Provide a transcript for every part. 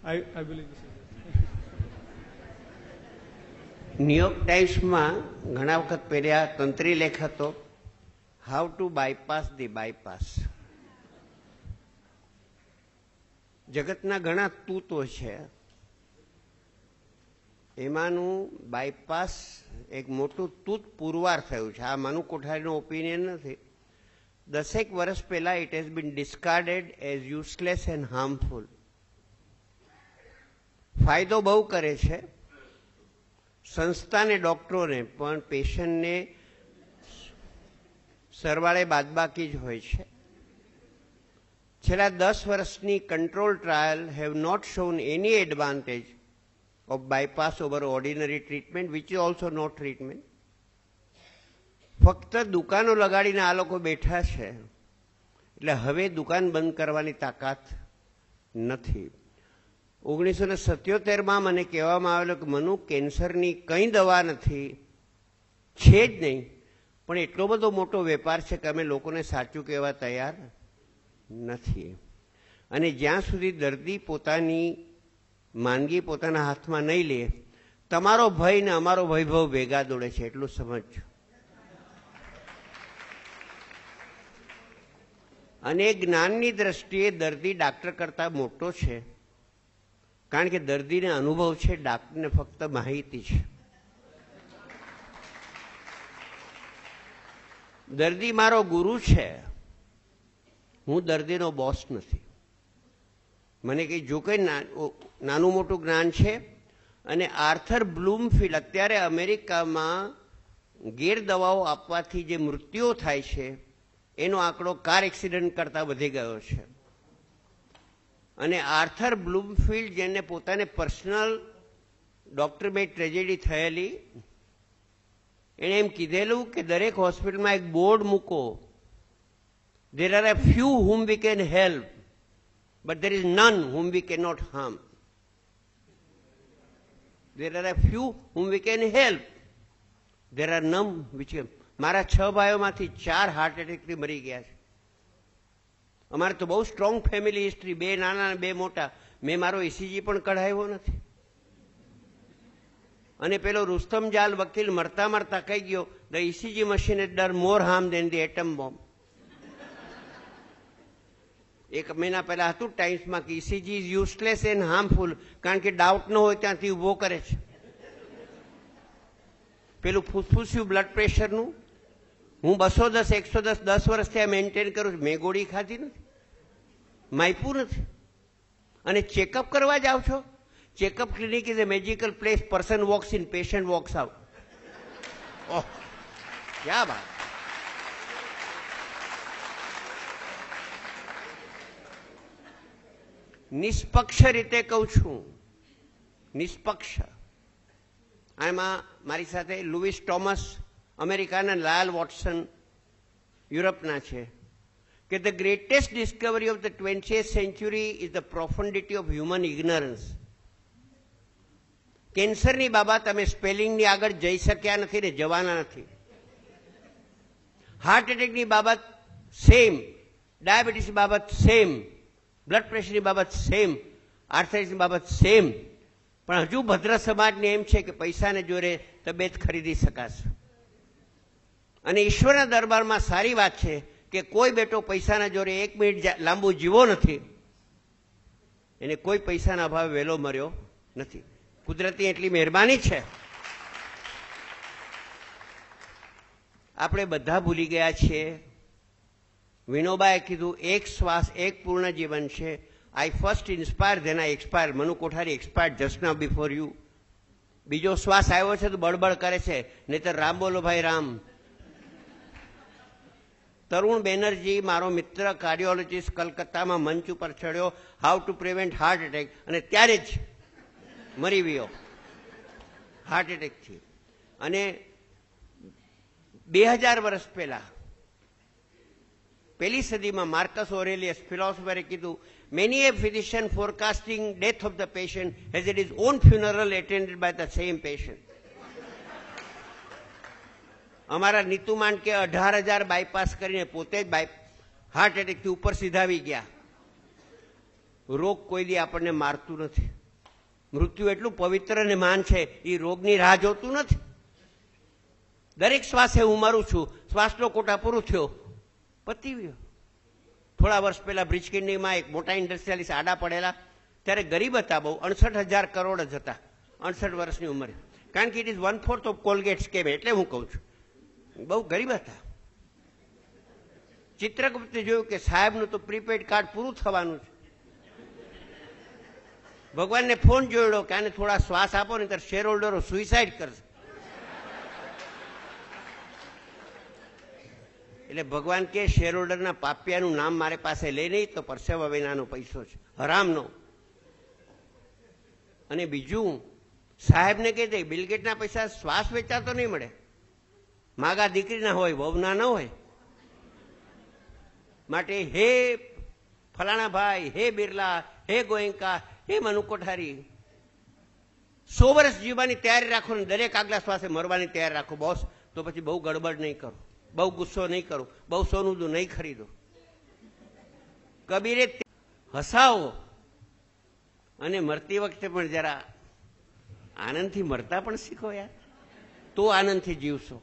I believe this is it. New York ટાઈમ્સમાં ઘણા વખત પહેલા તંત્રી લેખ હતો, how to bypass the bypass. જગતના ઘણા તૂતો છે, એમાંનું બાયપાસ એક મોટું તૂત પુરવાર થયું છે. આ મનુ કોઠારીનો ઓપિનિયન નથી. 10 વર્ષ પહેલા it has been discarded as useless and harmful. ફાયદો બહુ કરે છે સંસ્થાને, ડોક્ટરોને, પણ પેશન્ટને સરવાળે બાદબાકી જ હોય છે. છેલ્લા 10 વર્ષની control trial have not shown any advantage of bypass over ordinary treatment, which is also not treatment. ફક્ત દુકાનો લગાડીને આ લોકો બેઠા છે, એટલે હવે દુકાન બંધ કરવાની તાકાત નથી. 1977માં મને કહેવામાં આવેલું કે મનુ કેન્સરની કંઈ દવા નથી, છે જ નહીં, પણ એટલો બધો મોટો વેપાર છે કે અમે લોકોને સાચું કહેવા તૈયાર નથી. અને જ્યાં સુધી દર્દી પોતાની માંદગી પોતાના હાથમાં નહીં લે, તમારો ભય ને અમારો વૈભવ ભેગા દોડે છે, એટલું સમજજો. અને જ્ઞાનની દ્રષ્ટિએ દર્દી ડાક્ટર કરતા મોટો છે, કારણ કે દર્દીને અનુભવ છે, ડાક્ટરને ફક્ત માહિતી છે. દર્દી મારો ગુરુ છે, હું દર્દીનો બોસ નથી. મને કંઈ જો કંઈ નાનું મોટું જ્ઞાન છે. અને આર્થર બ્લૂમફિલ્ડ, અત્યારે અમેરિકામાં ગેરદવાઓ આપવાથી જે મૃત્યુઓ થાય છે એનો આંકડો કાર એક્સિડન્ટ કરતાં વધી ગયો છે. અને આર્થર બ્લૂમફિલ્ડ, જેને પોતાને પર્સનલ ડોક્ટર બે ટ્રેજેડી થયેલી, એણે એમ કીધેલું કે દરેક હોસ્પિટલમાં એક બોર્ડ મૂકો, there are a few whom we can help, but there is none whom we cannot harm. There are a few whom we can help. There are none which can. મારા 6 ભાઈઓમાંથી 4 heart એટેકથી મરી ગયા છે. અમારે તો બહુ strong family history, 2 નાના અને 2 મોટા. મેં મારો ECG પણ કઢાવ્યો નથી. અને પેલો રુસ્તમ જાલ વકીલ મરતા મરતા કહી ગયો, the ECG machine has done more harm than the atom bomb. 1 મહિના પહેલા હતું ટાઈમ્સમાં કે ECG is useless and harmful, કારણ કે ડાઉટ ન હોય ત્યાંથી ઉભો કરે છે. પેલું ફૂસફૂસ્યું બ્લડ પ્રેશરનું હું 210, 110 10 વર્ષથી મેન્ટેન કરું છું. મેં ગોળી ખાધી નથી, માયપું નથી. અને ચેકઅપ કરવા જાવ છો, checkup clinic is a magical place, person walks in, patient walks out. Oh, ક્યા બાત. નિષ્પક્ષ રીતે કહું છું, નિષ્પક્ષ. આમાં મારી સાથે લુઈસ ટોમસ અમેરિકાના, લાલ વોટસન યુરોપના છે, કે the greatest discovery of the 20th century is the profundity of human ignorance. કેન્સરની બાબત અમે સ્પેલિંગની આગળ જઈ શક્યા નથી ને જવાના નથી. હાર્ટ એટેકની બાબત સેમ, ડાયાબિટીસની બાબત સેમ, બ્લડ પ્રેશરની બાબત સેમ, આર્થરાઇટિસની બાબત સેમ. પણ હજુ ભદ્ર સમાજને એમ છે કે પૈસાને જોરે તબિયત ખરીદી શકાશે. અને ઈશ્વરના દરબારમાં સારી વાત છે કે કોઈ બેટો પૈસાના જોરે 1 મિનિટ લાંબુ જીવો નથી, એને કોઈ પૈસાના અભાવે વહેલો મર્યો નથી. કુદરતી એટલી મહેરબાની છે. આપણે બધા ભૂલી ગયા છીએ. વિનોબાએ કીધું, 1 શ્વાસ 1 પૂર્ણ જીવન છે. I first inspire, then I expire. Manu Kothari expired just now before you. બીજો શ્વાસ આવ્યો છે તો બળબડ કરે છે, નહીતર રામ બોલો ભાઈ રામ. તરુણ બેનર્જી મારો મિત્ર કાર્ડિયોલોજીસ્ટ કલકત્તામાં મંચ ઉપર ચડ્યો, how to prevent heart attack, અને ત્યારે જ મરી ગયો હાર્ટ એટેકથી. અને 2000 વર્ષ પહેલા પહેલી સદીમાં માર્કસ ઓરેલિયસ ફિલોસોફરે કીધું, many a physician forecasting death of the patient has at his own funeral attended by the same patient. અમારા નીતુ માંડકે 18,000 બાયપાસ કરીને પોતે જ હાર્ટ એટેકથી ઉપર સીધાવી ગયા. રોગ કોઈ દી આપણને મારતું નથી. મૃત્યુ એટલું પવિત્ર અને માન છે, એ રોગની રાહ જોતું નથી. દરેક શ્વાસે હું મરું છું, શ્વાસનો કોટા પૂરું થયો, પતી ગયો. થોડા વર્ષ પહેલા બ્રિજકિન્નીમાં એક મોટા ઇન્ડસ્ટ્રીયાલિસ્ટ આડા પડેલા, ત્યારે ગરીબ હતા બહુ, 68,000 કરોડ જ હતા 68 વર્ષની ઉંમરે. કારણ કે it is 1/4 of Colgate scam, એટલે હું કહું છું બહુ ગરીબ હતા. ચિત્રગુપ્તે જોયું કે સાહેબનું તો પ્રીપેડ કાર્ડ પૂરું થવાનું છે. ભગવાનને ફોન જોડ્યો કે આને થોડા શ્વાસ આપો ને, ત્યારે શેર હોલ્ડરો સુઇસાઇડ કરશે. એટલે ભગવાન કે શેર હોલ્ડરના પાપિયાનું નામ મારે પાસે લઈ નહીં તો પરસેવા વિનાનો પૈસો છે, હરામનો. અને બીજું, સાહેબને કહી દે બિલગેટના પૈસા શ્વાસ વેચાતો નહીં મળે, માગા દીકરીના હોય, વહુના ન હોય. માટે હે ફલાણા ભાઈ, હે બિરલા, હે ગોયંકા, હે મનુ કોઠારી, 100 વર્ષ જીવવાની તૈયારી રાખો ને દરેક આગલા શ્વાસે મરવાની તૈયારી રાખો બોસ. તો પછી બહુ ગડબડ નહીં કરો, બહુ ગુસ્સો નહીં કરો, બહુ સોનું નહીં ખરીદો. કબીરે હસાવો અને મરતી વખતે પણ જરા આનંદથી મરતા પણ શીખો યાર, તો આનંદથી જીવશો.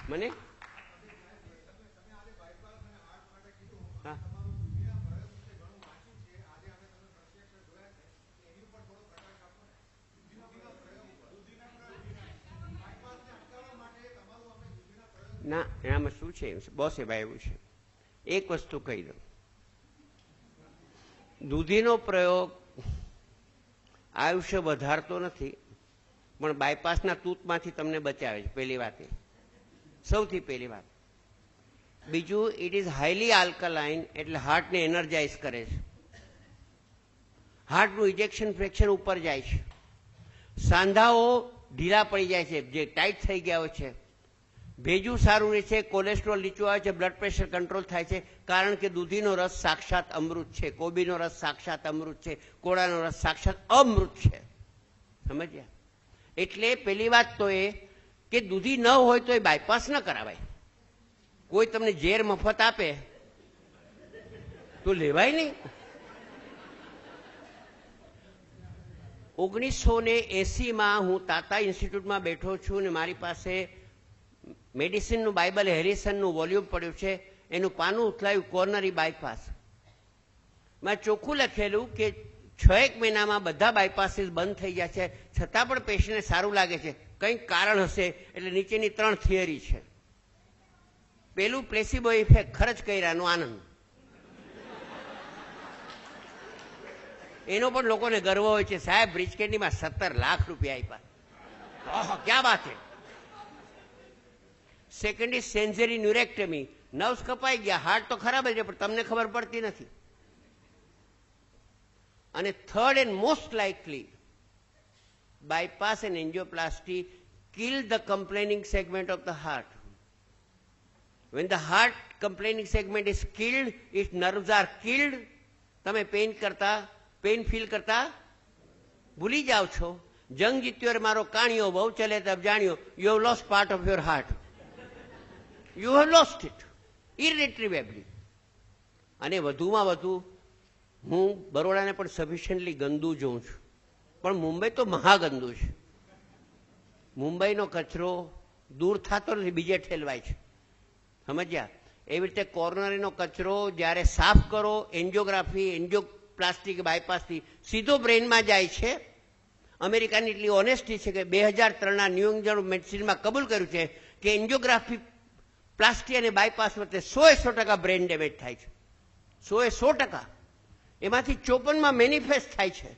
મને ના, એનામાં શું છે બોસ, એ ભાઈ એવું છે. એક વસ્તુ કહી દઉં, દૂધીનો પ્રયોગ આયુષ્ય વધારતો નથી, પણ બાયપાસના તૂતમાંથી તમને બચાવે છે. પહેલી વાત એ, સૌથી પહેલી વાત. બીજું, ઇટ ઇઝ હાઈલી આલ્કલાઇન, એટલે હાર્ટને એનર્જાઇઝ કરે છે. હાર્ટનું ઇજેક્શન ફ્રેક્શન ઉપર જાય છે, સાંધાઓ ઢીલા પડી જાય છે, જે ટાઈટ થઈ ગયા હોય છે. ભેજું સારું રહે છે, કોલેસ્ટ્રોલ નીચું આવે છે, બ્લડ પ્રેશર કંટ્રોલ થાય છે. કારણ કે દૂધીનો રસ સાક્ષાત અમૃત છે, કોબીનો રસ સાક્ષાત અમૃત છે, કોળાનો રસ સાક્ષાત અમૃત છે. સમજ્યા? એટલે પેલી વાત તો એ કે દૂધી ન હોય તો એ બાયપાસ ન કરાવાય. કોઈ તમને ઝેર મફત આપે તો લેવાય નહીં. 1980માં હું તાતા ઇન્સ્ટિટ્યૂટમાં બેઠો છું ને મારી પાસે મેડિસિનનું બાઇબલ હેરિસનનું વોલ્યુમ પડ્યું છે. એનું પાનું ઉથલાયું, કોર્નરી બાયપાસ. મેં ચોખ્ખું લખેલું કે 6 મહિનામાં બધા બાયપાસીસ બંધ થઈ ગયા છે, છતાં પણ પેશન્ટને સારું લાગે છે. કંઈક કારણ હશે. એટલે નીચેની 3 થિયરી છે. પેલું, પ્લેસિબો ઇફેક્ટ, ખર્ચ કર્યાનો આનંદ. એનો પણ લોકોને ગર્વ હોય છે, સાહેબ બ્રિજકેન્ડીમાં 17 લાખ રૂપિયા આપ્યા, ક્યાં વાત છે. સેકન્ડ ઇઝ સેન્સરી ન્યુરેક્ટમી, નર્વ્સ કપાઈ ગયા, હાર્ટ તો ખરાબ જ છે પણ તમને ખબર પડતી નથી. અને third and most likely, bypass and angioplasty kill the complaining segment of the heart. When the heart complaining segment is killed, its nerves are killed. તમે પેન ફીલ કરતા ભૂલી જાઓ છો. જંગ જીત્યો મારો કાણિયો, બહુ ચલે તબ જાણ્યો. You have lost part of your heart. You have lost it irretrievably. અને વધુમાં વધુ હું બરોડાને પણ સફિશિયન્ટલી ગંદુ જોઉં છું, પણ મુંબઈ તો મહાગંદુ છે. મુંબઈનો કચરો દૂર થતો નથી, બીજે ઠેલવાય છે. સમજ્યા? એવી રીતે કોર્નરીનો કચરો જ્યારે સાફ કરો, એન્જિયોગ્રાફી, એન્જિયોપ્લાસ્ટિક, બાયપાસથી સીધો બ્રેઇનમાં જાય છે. અમેરિકાની એટલી ઓનેસ્ટી છે કે 2003ના ન્યૂ ઇંગ્લેન્ડ મેડિસિનમાં કબૂલ કર્યું છે કે એન્જિયોગ્રાફી, પ્લાસ્ટિક અને બાયપાસ વચ્ચે 100% બ્રેઇન ડેમેજ થાય છે. 100%. એમાંથી 54માં મેનિફેસ્ટ થાય છે.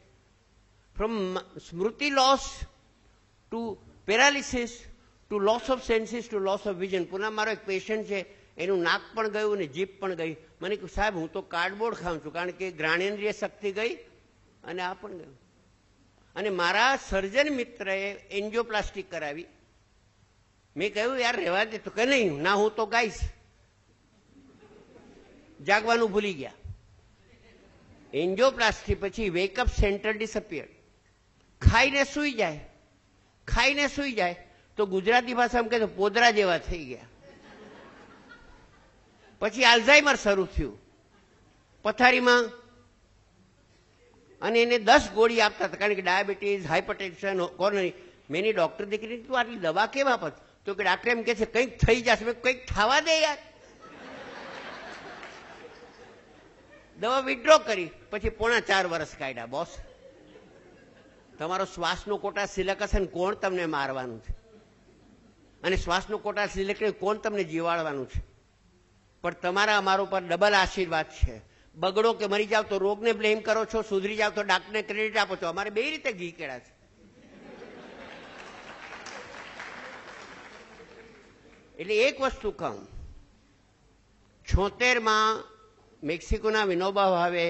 ફ્રોમ સ્મૃતિ loss to paralysis to loss of senses to loss of vision. પુનઃ મારો એક પેશન્ટ છે, એનું નાક પણ ગયું ને જીભ પણ ગઈ. મને કહ્યું સાહેબ હું તો કાર્ડબોર્ડ ખાઉં છું, કારણ કે જ્ઞાનેન્દ્રિય શક્તિ ગઈ અને આ પણ ગયું. અને મારા સર્જન મિત્રએ એન્જિયોપ્લાસ્ટિક કરાવી. મેં કહ્યું યાર રહેવા દે, તો કે નહીં, ના હું તો ગાઈશ. જાગવાનું ભૂલી ગયા. એન્જિયોપ્લાસ્ટી પછી વેકઅપ સેન્ટર ડિસઅપિયર. ખાઈને સૂઈ જાય તો ગુજરાતી ભાષામાં કહે તો પોદરા જેવા થઈ ગયા. પછી આલ્ઝાઇમર શરૂ થયું પથારીમાં, અને એને 10 ગોળી આપતા હતા, કારણ કે ડાયાબિટીસ, હાઇપરટેન્શન, કોરોનરી. મેં એની ડોક્ટર દીકરી તું આટલી દવા કેમ આપત? તો કે ડાક્ટર એમ કે છે કંઈક થઈ જશે. કંઈક થવા દે યાર. દવા વિડ્રો કરી, પછી 4.5 વર્ષ કાઢ્યા. બોસ, તમારો શ્વાસનો કોટા સિલેક્ટ હશે ને કોણ તમને મારવાનું છે, અને શ્વાસનો કોટા સિલેક્ટ કરીને કોણ તમને જીવાડવાનું છે. પણ તમારા અમારા ઉપર ડબલ આશીર્વાદ છે. બગડો કે મરી જાવ તો રોગને બ્લેમ કરો છો, સુધરી જાવ તો ડાક્ટરને ક્રેડિટ આપો છો. અમારે 2 રીતે ઘી કેળા છે. એટલે એક વસ્તુ કહું, 76માં મેક્સિકોના વિનોબા ભાવે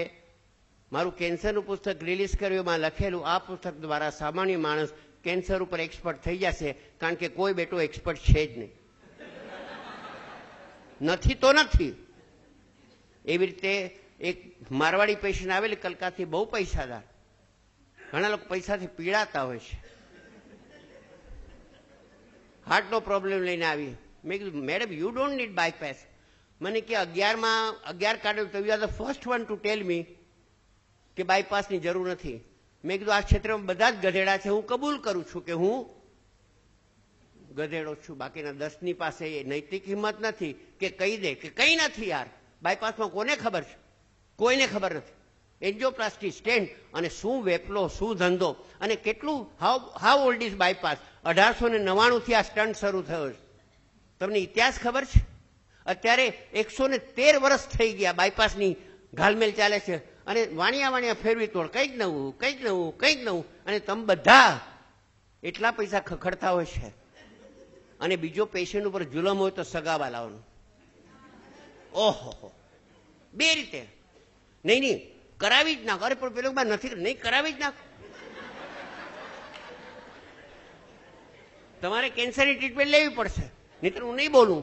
મારું કેન્સરનું પુસ્તક રિલીઝ કર્યું. એમાં લખેલું આ પુસ્તક દ્વારા સામાન્ય માણસ કેન્સર ઉપર એક્સપર્ટ થઈ જશે, કારણ કે કોઈ બેટો એક્સપર્ટ છે જ નહીં. નથી તો નથી. એવી રીતે એક મારવાડી પેશન્ટ આવેલી કલકાથી, બહુ પૈસાદાર. ઘણા લોકો પૈસાથી પીડાતા હોય છે. હાર્ટનો પ્રોબ્લેમ લઈને આવી. મેં કીધું madam you don't need bypass. મને કે 11 કાઢ્યું તો you are the first one to tell me કે બાયપાસની જરૂર નથી. મેં કીધું આ ક્ષેત્રમાં બધા જ ગધેડા છે. હું કબૂલ કરું છું કે હું ગધેડો છું. બાકીના 10ની પાસે એ નૈતિક હિંમત નથી કે કહી દે કે કંઈ નથી યાર. બાયપાસમાં કોને ખબર છે? કોઈને ખબર નથી. એન્જિયોપ્લાસ્ટી, સ્ટેન્ટ, અને શું વેપલો, શું ધંધો, અને કેટલું. How old is bypass? 1899થી આ સ્ટન્ટ શરૂ થયો છે. તમને ઇતિહાસ ખબર છે? અત્યારે 113 વર્ષ થઈ ગયા બાયપાસની ઘાલમેલ ચાલે છે, અને વાણિયા ફેરવી તોડ, કંઈક નવું, કંઈક નવું, કંઈક નવું. અને તમે બધા એટલા પૈસા ખખડતા હોય છે. અને બીજો પેશન્ટ ઉપર જુલમ હોય તો સગાવા લાવવાનું. ઓહો, 2 રીતે. નહીં કરાવી જ નાખ. અરે પણ પેલો નથી, નહીં કરાવી જ નાખ. તમારે કેન્સરની ટ્રીટમેન્ટ લેવી પડશે, નહીં હું નહીં બોલું.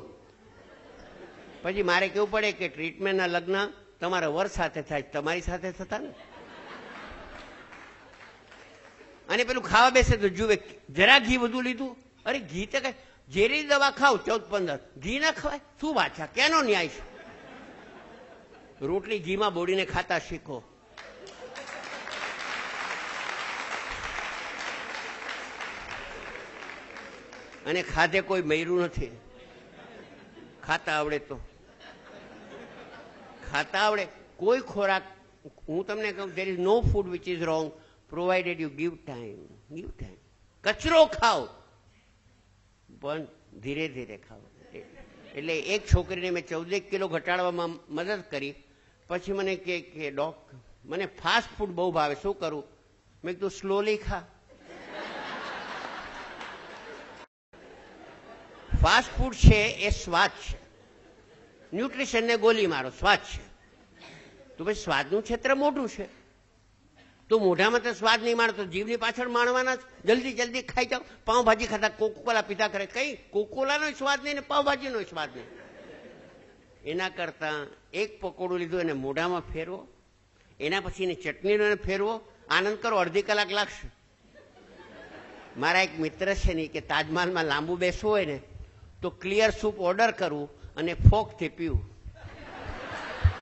પછી મારે કેવું પડે કે ટ્રીટમેન્ટના લગ્ન તમારા વર સાથે થાય, તમારી સાથે થતા ને. અને પેલું ખાવા બેસે તો જુએ જરા ઘી વધુ લીધું. અરે ઘી તો કઈ ઝેરી દવા ખાવ 14-15, ઘી ના ખવાય? શું વાત છે? કેનો ન્યાય છે? રોટલી ઘીમાં બોડીને ખાતા શીખો. અને ખાધે કોઈ મર્યું નથી. ખાતા આવડે તો ખાતા આવડે. કોઈ ખોરાક, હું તમને કહું, there is no food which is wrong provided you give time. give time. કચરો ખાઓ પણ ધીરે ધીરે ખાઓ. એટલે એક છોકરીને મેં 14 કિલો ઘટાડવામાં મદદ કરી. પછી મને કે ડોક્ટર મને ફાસ્ટ ફૂડ બહુ ભાવે, શું કરું? મેં કીધું સ્લોલી ખા. ફાસ્ટ ફૂડ છે એ સ્વાદ છે. ન્યુટ્રિશનને ગોલી મારો, સ્વાદ છે. તો ભાઈ સ્વાદનું ક્ષેત્ર મોટું છે. તો મોઢામાં તો સ્વાદ નહીં માણતો, જીભની પાછળ માણવાના. જલ્દી જલ્દી ખાઈ જાઓ. પાઉંભાજી ખાતા કોકોલા પીતા કરે. કઈ કોકોલાનો સ્વાદ નહીં ને પાઉંભાજીનો સ્વાદ નહીં. એના કરતા એક પકોડું લીધું, એને મોઢામાં ફેરવો, એના પછી એની ચટણીનો એને ફેરવો, આનંદ કરો. અડધી કલાક લાગશે. મારા એક મિત્ર છે ને કે તાજમહાલમાં લાંબુ બેસવું હોય ને તો ક્લિયર સૂપ ઓર્ડર કરવું અને ફોકથી પીવું.